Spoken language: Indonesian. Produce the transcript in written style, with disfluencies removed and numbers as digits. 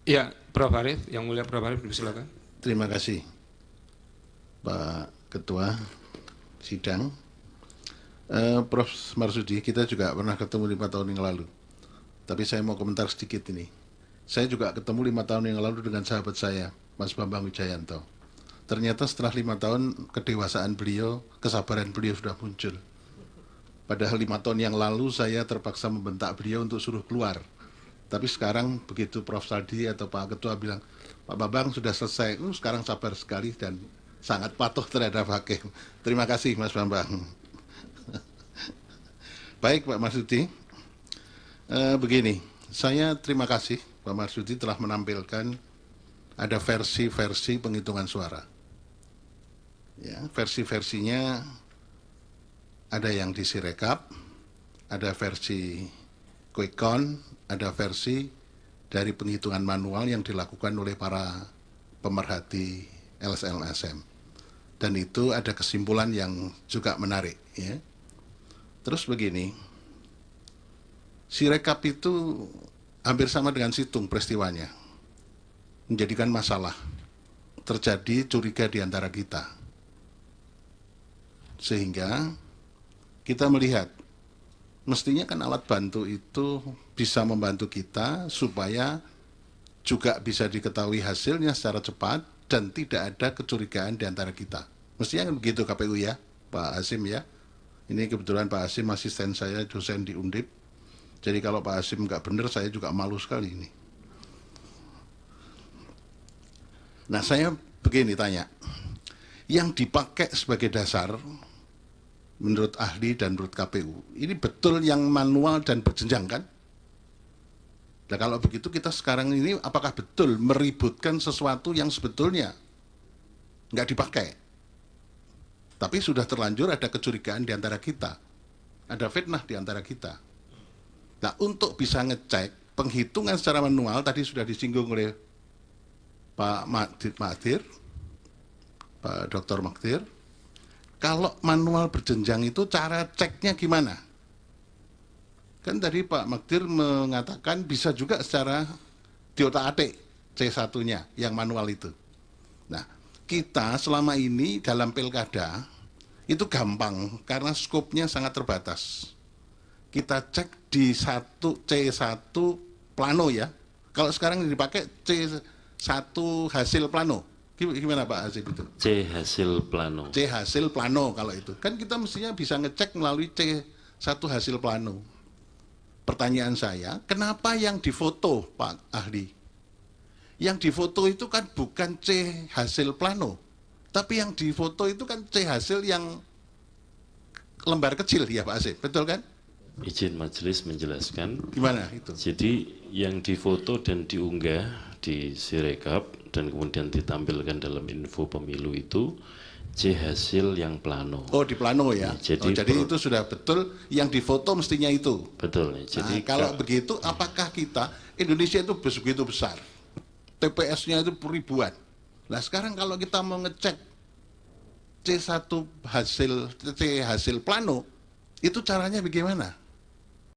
Ya, Prof. Arief, yang mulia Prof. Arief, silakan. Terima kasih, Pak Ketua Sidang. Prof. Marsudi, kita juga pernah ketemu 5 tahun yang lalu. Tapi saya mau komentar sedikit ini. Saya juga ketemu 5 tahun yang lalu dengan sahabat saya, Mas Bambang Wijayanto. Ternyata setelah 5 tahun, kedewasaan beliau, kesabaran beliau sudah muncul. Padahal 5 tahun yang lalu saya terpaksa membentak beliau untuk suruh keluar. Tapi sekarang begitu Prof. Saldi atau Pak Ketua bilang, Pak Bambang sudah selesai, sekarang sabar sekali dan sangat patuh terhadap hakim. Terima kasih Mas Bambang. Baik Pak Marsudi, begini, saya terima kasih Pak Marsudi telah menampilkan ada versi-versi penghitungan suara. Ya, versi-versinya ada yang di Sirekap, ada versi quick count, ada versi dari penghitungan manual yang dilakukan oleh para pemerhati LSM. Dan itu ada kesimpulan yang juga menarik. Ya. Terus begini, Sirekap itu hampir sama dengan situng peristiwanya, menjadikan masalah, terjadi curiga di antara kita. Sehingga kita melihat, mestinya kan alat bantu itu bisa membantu kita supaya juga bisa diketahui hasilnya secara cepat dan tidak ada kecurigaan di antara kita. Mestinya kan begitu KPU ya, Pak Hasim ya. Ini kebetulan Pak Hasim asisten saya, dosen di Undip. Jadi kalau Pak Hasim nggak benar, saya juga malu sekali ini. Nah saya begini tanya, yang dipakai sebagai dasar menurut ahli dan menurut KPU, ini betul yang manual dan berjenjang kan? Nah kalau begitu kita sekarang ini apakah betul meributkan sesuatu yang sebetulnya nggak dipakai? Tapi sudah terlanjur ada kecurigaan di antara kita, ada fitnah di antara kita. Nah untuk bisa ngecek penghitungan secara manual, tadi sudah disinggung oleh Pak Magdir, Pak Dr. Magdir, kalau manual berjenjang itu cara ceknya gimana? Kan tadi Pak Magdir mengatakan bisa juga secara diotak-atik C1-nya yang manual itu. Nah, kita selama ini dalam pilkada itu gampang karena skopnya sangat terbatas. Kita cek di C1 plano ya. Kalau sekarang dipakai C1 hasil plano. Gimana Pak Hasim itu? C hasil plano. C hasil plano kalau itu. Kan kita mestinya bisa ngecek melalui C1 hasil plano. Pertanyaan saya, kenapa yang difoto Pak Ahli? Yang difoto itu kan bukan C hasil plano, tapi yang difoto itu kan C hasil yang lembar kecil ya Pak Hasim, betul kan? Izin majelis menjelaskan. Gimana itu? Jadi yang difoto dan diunggah di Sirekap dan kemudian ditampilkan dalam info pemilu itu C hasil yang plano. Oh di plano ya. Jadi itu sudah betul yang difoto mestinya itu. Betul. Jadi kalau begitu apakah kita Indonesia itu begitu besar, TPS-nya itu ribuan. Nah sekarang kalau kita mau ngecek C1 hasil plano, itu caranya bagaimana?